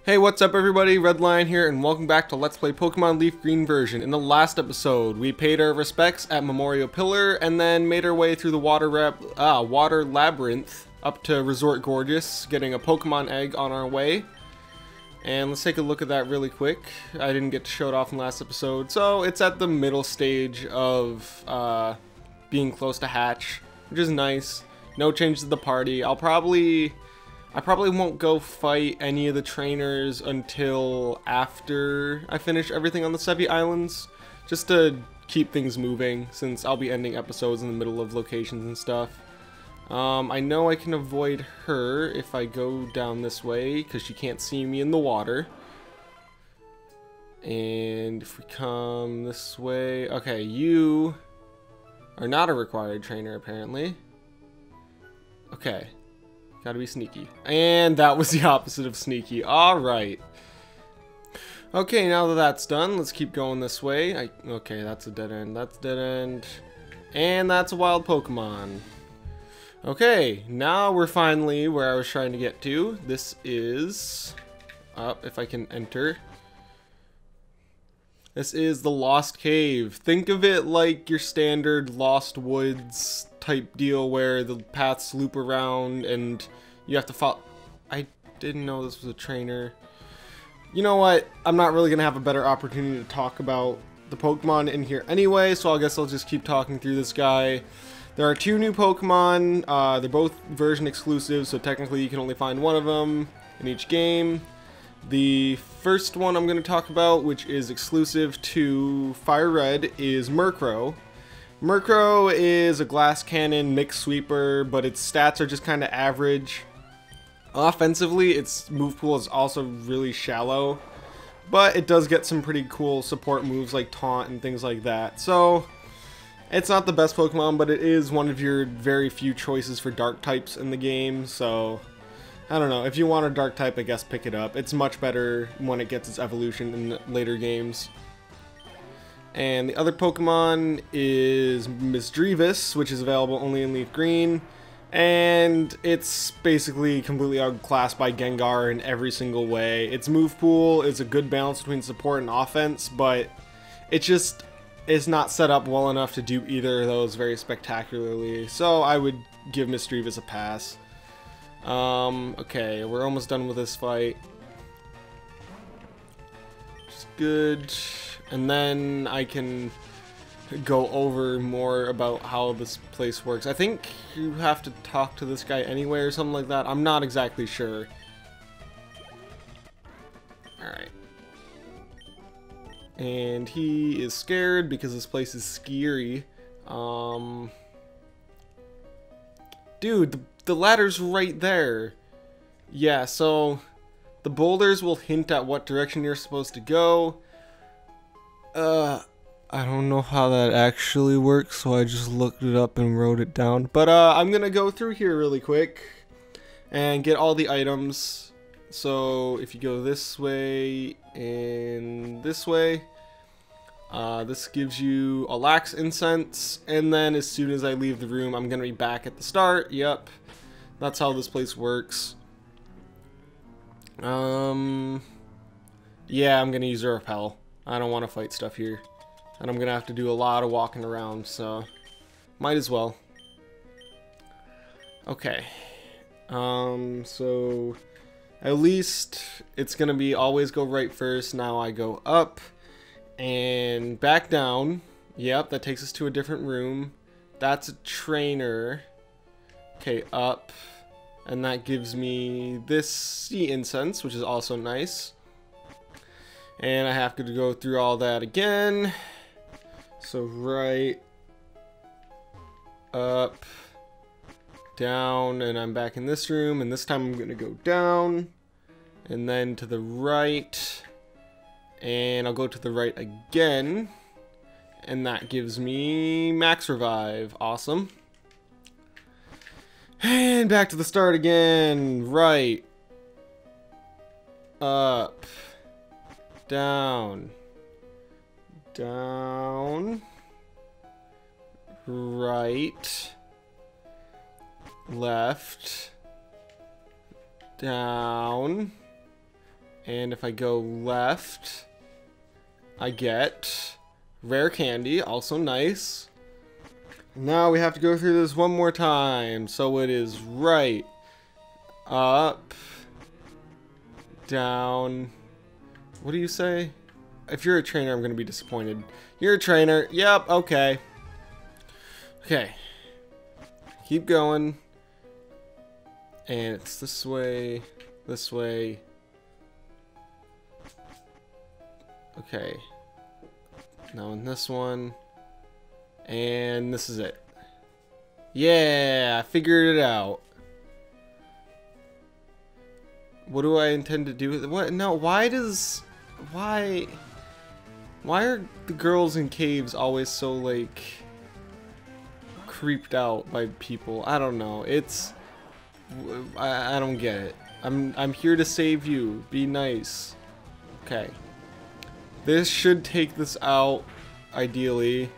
Hey, what's up everybody? Red Lion here, and welcome back to Let's Play Pokemon Leaf Green version. In the last episode, we paid our respects at Memorial Pillar, and then made our way through the water labyrinth up to Resort Gorgeous, getting a Pokemon egg on our way. And let's take a look at that really quick. I didn't get to show it off in the last episode, so it's at the middle stage of being close to hatch, which is nice. No change to the party. I probably won't go fight any of the trainers until after I finish everything on the Sevi Islands, just to keep things moving, since I'll be ending episodes in the middle of locations and stuff. I know I can avoid her if I go down this way, because she can't see me in the water. And if we come this way... Okay, you are not a required trainer, apparently. Okay. Gotta be sneaky. And that was the opposite of sneaky. Alright. Okay, now that that's done, let's keep going this way. Okay, that's a dead end. That's a dead end. And that's a wild Pokemon. Okay, now we're finally where I was trying to get to. This is... if I can enter. This is the Lost Cave. Think of it like your standard Lost Woods type deal where the paths loop around and you have to follow. I didn't know this was a trainer. You know what? I'm not really gonna have a better opportunity to talk about the Pokemon in here anyway, so I guess I'll just keep talking through this guy. There are two new Pokemon. They're both version exclusive, so technically you can only find one of them in each game. The first one I'm going to talk about, which is exclusive to Fire Red, is Murkrow. Murkrow is a glass cannon mix sweeper, but its stats are just kind of average. Offensively, its move pool is also really shallow, but it does get some pretty cool support moves like Taunt and things like that. So, it's not the best Pokemon, but it is one of your very few choices for dark types in the game, so... I don't know, if you want a dark type, I guess pick it up. It's much better when it gets its evolution in later games. And the other Pokemon is Misdreavus, which is available only in Leaf Green. And it's basically completely outclassed by Gengar in every single way. Its move pool is a good balance between support and offense, but it just is not set up well enough to do either of those very spectacularly. So I would give Misdreavus a pass. Okay, we're almost done with this fight. Just good. And then I can go over more about how this place works. I think you have to talk to this guy anyway or something like that. I'm not exactly sure. Alright. And he is scared because this place is scary. Dude, the ladder's right there. Yeah, so the boulders will hint at what direction you're supposed to go. I don't know how that actually works, so I just looked it up and wrote it down. But I'm gonna go through here really quick and get all the items. So if you go this way and this way, this gives you a lax incense, and then as soon as I leave the room, I'm gonna be back at the start. Yep, that's how this place works. Yeah, I'm gonna use a repel. I don't want to fight stuff here, and I'm gonna have to do a lot of walking around, so might as well. Okay, so at least it's gonna be always go right first. Now I go up and back down. Yep, that takes us to a different room. That's a trainer. Okay, up. And that gives me this sea incense, which is also nice. And I have to go through all that again. So right, up, down, and I'm back in this room. And this time I'm going to go down, and then to the right. And I'll go to the right again, and that gives me Max Revive. Awesome. And back to the start again. Right. Up. Down. Down. Right. Left. Down. And if I go left, I get rare candy, also nice. Now we have to go through this one more time. So it is right, up, down. What do you say? If you're a trainer, I'm going to be disappointed. You're a trainer. Yep, okay. Okay. Keep going. And it's this way, this way. Okay. Now in this one. And this is it. Yeah, I figured it out. What do I intend to do with it? What? No, why are the girls in caves always so, like, creeped out by people? I don't know. I don't get it. I'm here to save you. Be nice. Okay. This should take this out, ideally.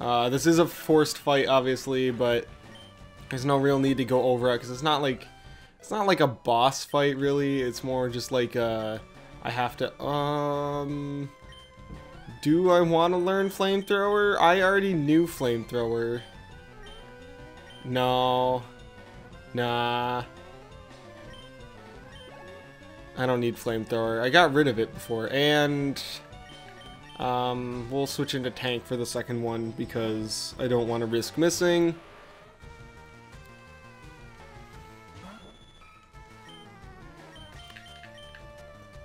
This is a forced fight, obviously, but there's no real need to go over it because it's not like a boss fight, really. It's more just like I have to do I want to learn flamethrower? I already knew flamethrower. No. Nah. I don't need flamethrower. I got rid of it before, and we'll switch into tank for the second one because I don't want to risk missing.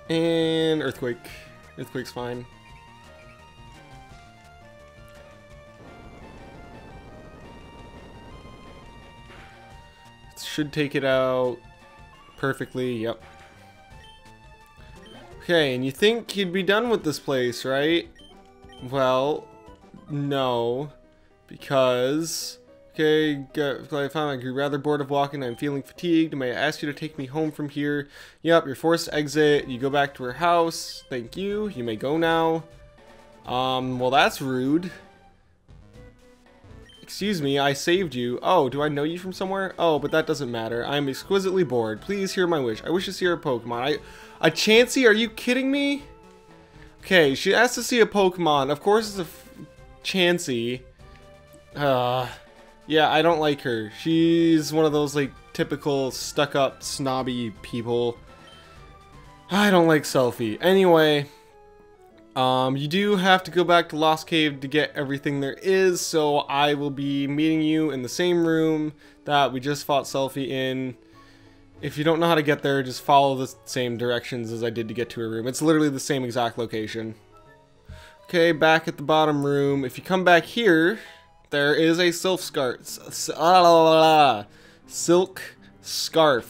And earthquake. Earthquake's fine. It should take it out perfectly. Yep. Okay, and you think you'd be done with this place, right? Well, no, because, okay, I found you're rather bored of walking. I'm feeling fatigued. May I ask you to take me home from here? Yep, you're forced to exit. You go back to her house. Thank you. You may go now. Well, that's rude. Excuse me, I saved you. Oh, do I know you from somewhere? Oh, but that doesn't matter. I'm exquisitely bored. Please hear my wish. I wish to see her Pokemon. A Chansey? Are you kidding me? Okay, she asked to see a Pokemon. Of course it's a Chansey. Yeah, I don't like her. She's one of those, like, typical stuck-up, snobby people. I don't like Selfie. Anyway, you do have to go back to Lost Cave to get everything there is, so I will be meeting you in the same room that we just fought Selfie in. If you don't know how to get there, just follow the same directions as I did to get to her room. It's literally the same exact location. Okay, back at the bottom room. If you come back here, there is a silk scarf,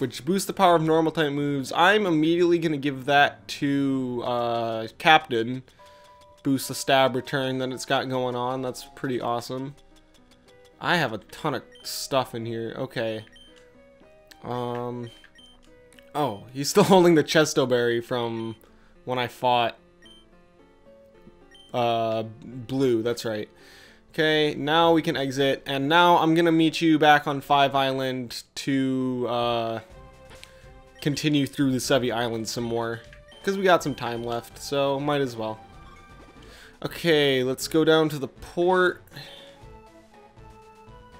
which boosts the power of normal type moves. I'm immediately going to give that to Captain. Boost the stab return that it's got going on. That's pretty awesome. I have a ton of stuff in here. Okay. Oh, he's still holding the Chesto Berry from when I fought Blue, that's right. Okay, now we can exit, and now I'm gonna meet you back on 5 Island to continue through the Sevi Island some more, because we got some time left, so might as well. Okay, let's go down to the port.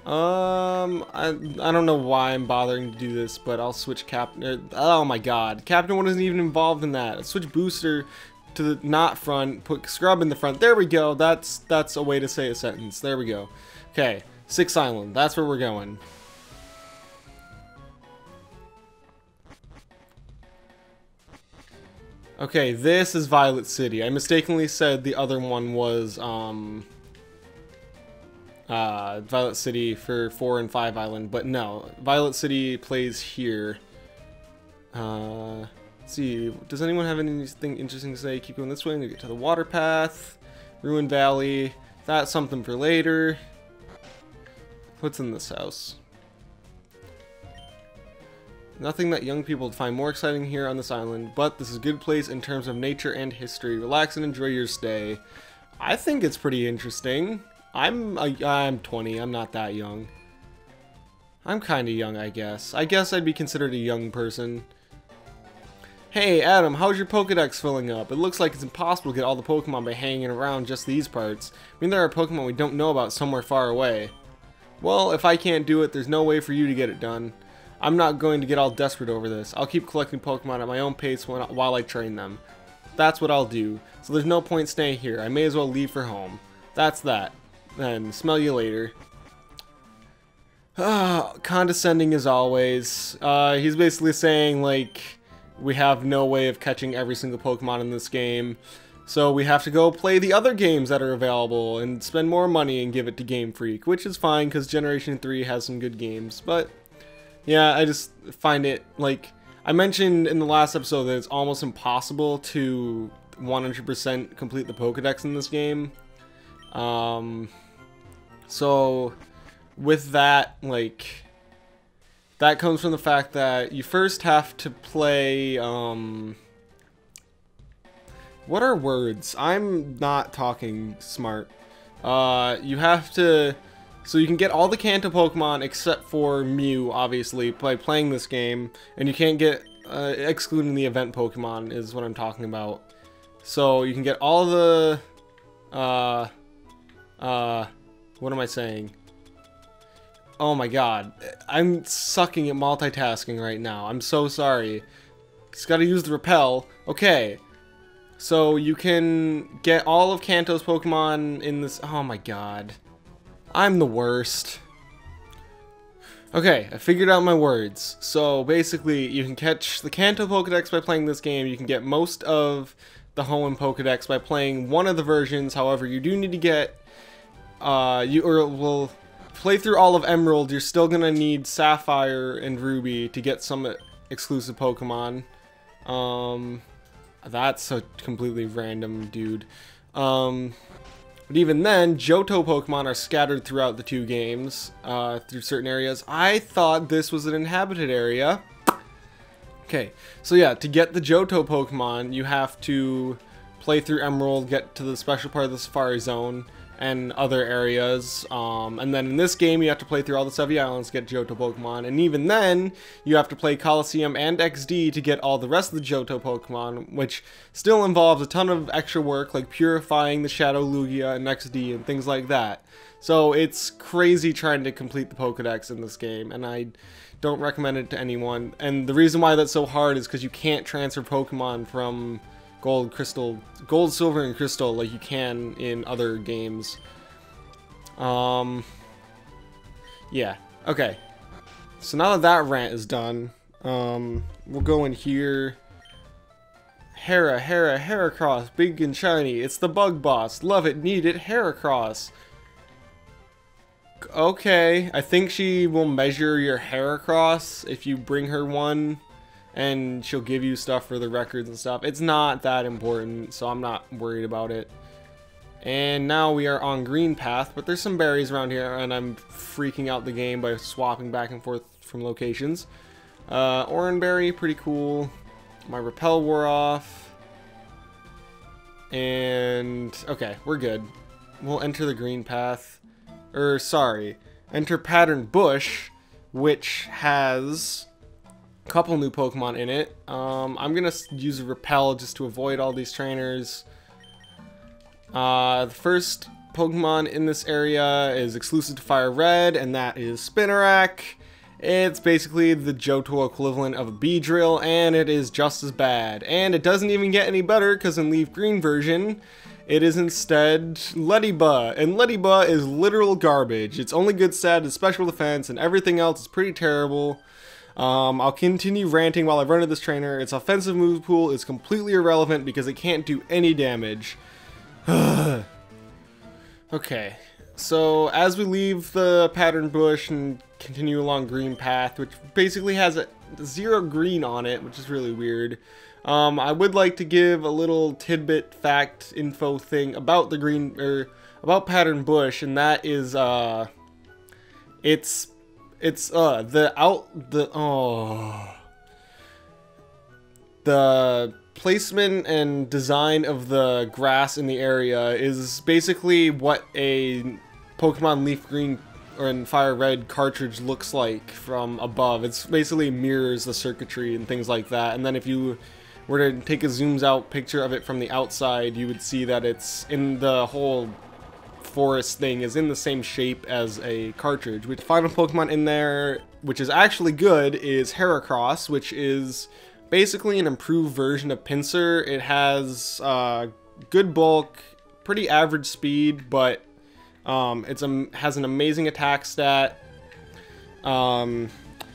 I don't know why I'm bothering to do this, but I'll switch Captain. Oh my god, Captain wasn't even involved in that. Let's switch Booster to the not front, put Scrub in the front. There we go. That's a way to say a sentence. There we go. Okay, 6 Island. That's where we're going. Okay, this is Violet City. I mistakenly said the other one was Violet City for 4 and 5 Island, but no, Violet City plays here. Let's see, does anyone have anything interesting to say? Keep going this way and you get to the water path. Ruin Valley, that's something for later. What's in this house? Nothing that young people would find more exciting here on this island, but this is a good place in terms of nature and history. Relax and enjoy your stay. I think it's pretty interesting. I'm 20, I'm not that young. I'm kind of young, I guess. I guess I'd be considered a young person. Hey Adam, how's your Pokedex filling up? It looks like it's impossible to get all the Pokemon by hanging around just these parts. I mean, there are Pokemon we don't know about somewhere far away. Well, if I can't do it, there's no way for you to get it done. I'm not going to get all desperate over this. I'll keep collecting Pokemon at my own pace while I train them. That's what I'll do. So there's no point staying here. I may as well leave for home. That's that. Then, smell you later. Condescending as always. He's basically saying, like, we have no way of catching every single Pokemon in this game, so we have to go play the other games that are available and spend more money and give it to Game Freak, which is fine because Generation 3 has some good games. But yeah, I just find it, like, I mentioned in the last episode that it's almost impossible to 100% complete the Pokedex in this game. So with that, like, that comes from the fact that you first have to play, what are words? I'm not talking smart. You have to, so you can get all the Kanto Pokemon except for Mew, obviously, by playing this game, and you can't get, excluding the event Pokemon is what I'm talking about. So you can get all the, what am I saying? Oh my god, I'm sucking at multitasking right now. I'm so sorry. Just gotta use the repel. Okay, so you can get all of Kanto's Pokemon in this. Oh my god, I'm the worst. Okay, I figured out my words. So basically, you can catch the Kanto Pokedex by playing this game. You can get most of the Hoenn Pokedex by playing one of the versions. However, you do need to get, play through all of Emerald. You're still gonna need Sapphire and Ruby to get some exclusive Pokemon. That's a completely random dude. But even then, Johto Pokemon are scattered throughout the two games, through certain areas. I thought this was an inhabited area. Okay, so yeah, to get the Johto Pokemon, you have to play through Emerald, get to the special part of the Safari Zone, and other areas, and then in this game you have to play through all the Sevii Islands to get Johto Pokemon, and even then you have to play Coliseum and XD to get all the rest of the Johto Pokemon, which still involves a ton of extra work like purifying the Shadow Lugia and XD and things like that. So it's crazy trying to complete the Pokedex in this game, and I don't recommend it to anyone. And the reason why that's so hard is because you can't transfer Pokemon from Gold, Silver, and Crystal like you can in other games. Yeah. Okay. So now that rant is done, we'll go in here. Heracross, big and shiny. It's the bug boss. Love it, need it, Heracross. Okay, I think she will measure your Heracross if you bring her one, and she'll give you stuff for the records and stuff. It's not that important, so I'm not worried about it. And now we are on Green Path, but there's some berries around here, and I'm freaking out the game by swapping back and forth from locations. Oranberry, pretty cool. My repel wore off. And, okay, we're good. We'll enter the Green Path. Enter Pattern Bush, which has a couple new Pokemon in it. I'm gonna use a repel just to avoid all these trainers. The first Pokemon in this area is exclusive to Fire Red, and that is Spinarak. It's basically the Johto equivalent of a Beedrill, and it is just as bad. And it doesn't even get any better, because in LeafGreen version, it is instead Leddyba, and Leddyba is literal garbage. Its only good stat is special defense, and everything else is pretty terrible. I'll continue ranting while I run into this trainer. Its offensive move pool is completely irrelevant because it can't do any damage. Okay, so as we leave the Pattern Bush and continue along Green Path, which basically has a 0 green on it, which is really weird. I would like to give a little tidbit fact info thing about the about Pattern Bush, and that is the placement and design of the grass in the area is basically what a Pokemon Leaf Green or Fire Red cartridge looks like from above. It's basically mirrors the circuitry and things like that, and then if you were to take a zooms out picture of it from the outside, you would see that it's in the whole forest thing is in the same shape as a cartridge. With the final Pokemon in there, which is actually good, is Heracross, which is basically an improved version of Pinsir. It has good bulk, pretty average speed, but has an amazing attack stat.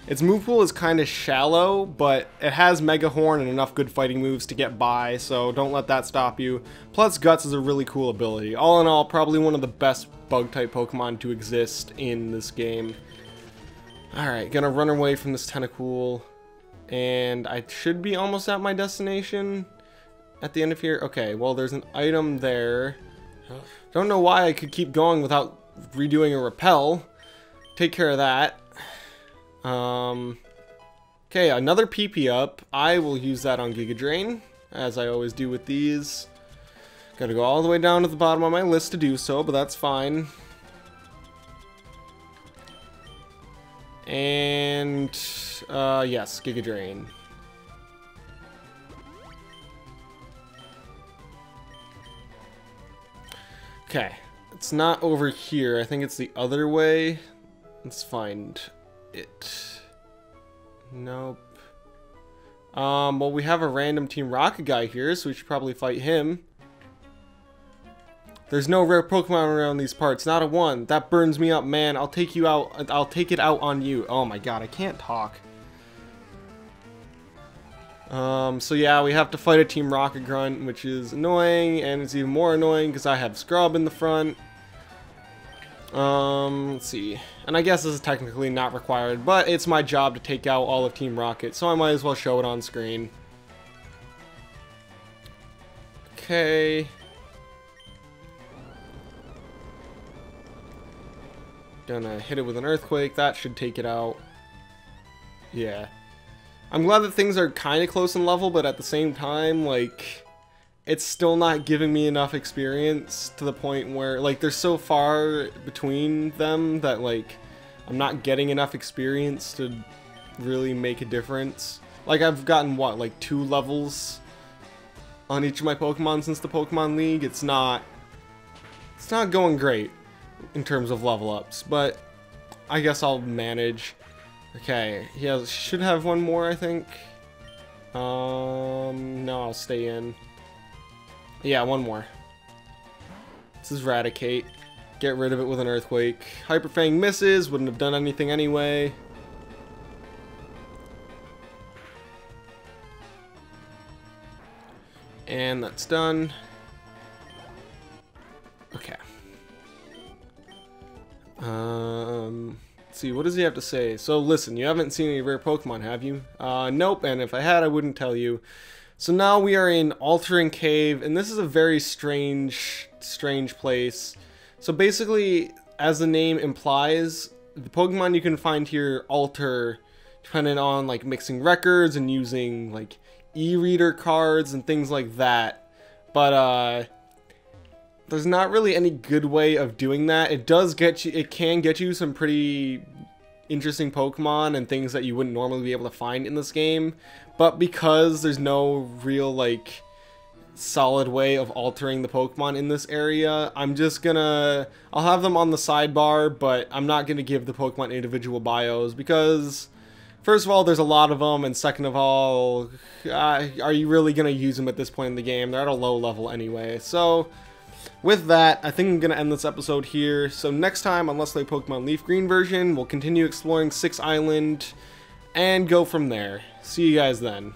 Its move pool is kind of shallow, but it has Mega Horn and enough good fighting moves to get by, so don't let that stop you. Plus, Guts is a really cool ability. All in all, probably one of the best Bug-type Pokemon to exist in this game. Alright, gonna run away from this Tentacool, and I should be almost at my destination at the end of here. Okay, well, there's an item there. Don't know why I could keep going without redoing a repel. Take care of that. Okay, another PP up. I will use that on Giga Drain, as I always do with these. Gotta go all the way down to the bottom of my list to do so, but that's fine. And, yes, Giga Drain. Okay, it's not over here. I think it's the other way. Let's find it. Nope. Well, we have a random Team Rocket guy here, so we should probably fight him. There's no rare Pokemon around these parts. Not a one. That burns me up, man. I'll take you out. I'll take it out on you. Oh my god, I can't talk. So yeah, we have to fight a Team Rocket Grunt, which is annoying, and it's even more annoying because I have Scrub in the front. Let's see. And I guess this is technically not required, but it's my job to take out all of Team Rocket, so I might as well show it on screen. Okay. Gonna hit it with an Earthquake. That should take it out. Yeah. I'm glad that things are kind of close in level, but at the same time, like, it's still not giving me enough experience to the point where, like, they're so far between them that, like, I'm not getting enough experience to really make a difference. Like, I've gotten, what, like 2 levels on each of my Pokemon since the Pokemon League. It's not going great in terms of level ups, but I guess I'll manage. Okay, he should have one more, I think. No, I'll stay in. Yeah, one more. This is Raticate. Get rid of it with an Earthquake. Hyper Fang misses, wouldn't have done anything anyway. And that's done. Okay. Let's see, what does he have to say? So listen, you haven't seen any rare Pokemon, have you? Nope, and if I had, I wouldn't tell you. So now we are in Altering Cave, and this is a very strange place. So basically, as the name implies, the Pokemon you can find here alter depending on like mixing records and using like e-reader cards and things like that. But there's not really any good way of doing that. It can get you some pretty interesting Pokemon and things that you wouldn't normally be able to find in this game, but because there's no real like solid way of altering the Pokemon in this area, I'll have them on the sidebar, but I'm not gonna give the Pokemon individual bios because first of all, there's a lot of them, and second of all, are you really gonna use them at this point in the game? They're at a low level anyway. So with that, I think I'm going to end this episode here. So next time on Let's Play Pokemon Leaf Green version, we'll continue exploring 6 Island and go from there. See you guys then.